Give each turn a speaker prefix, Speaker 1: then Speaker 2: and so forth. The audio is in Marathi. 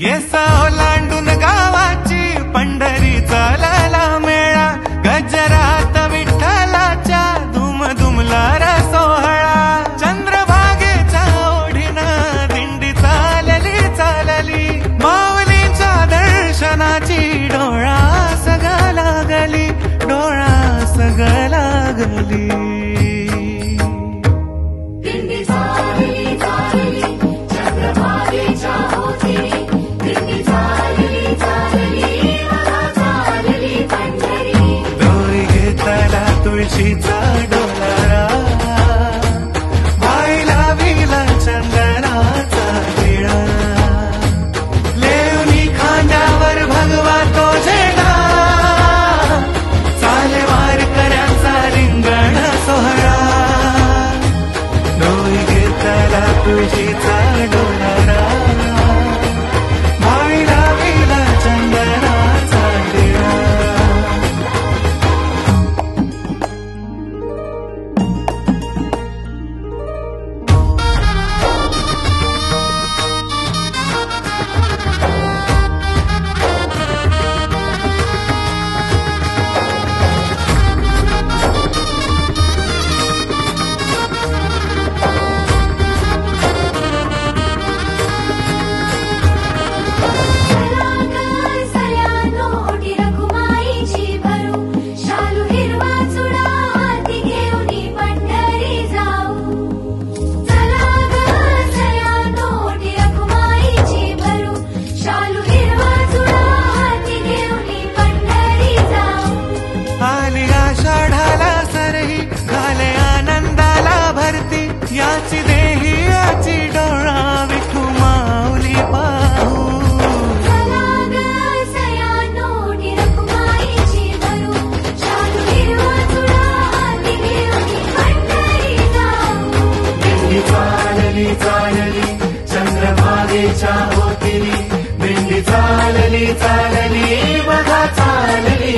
Speaker 1: येसा ओलांडून गावाची पंढरी चालायला मेळा गजरात विठ्ठलाच्या धुम धुमला रे सोहळा चंद्रभागेच्या ओढीनं दिंडी चालली चालली माऊलीच्या दर्शनाची डोळा सगळा लागली डोळा सगळा लागली तुळशीचा डोलारा बाईला विला चंदनाचा टिळा लेवनी खांद्यावर भगवा तो झेंडा चाले वारकऱ्यांचा रिंगण सोहळा डोई घेतला तुळशीचा डोलारा बाईला विला चंदनाचा टिळा याची देही याची डोळा विठू माऊली पाहू दिंडी चालली चालली चंद्रभागेच्या ओटिली दिंडी चालली चालली बघा चालली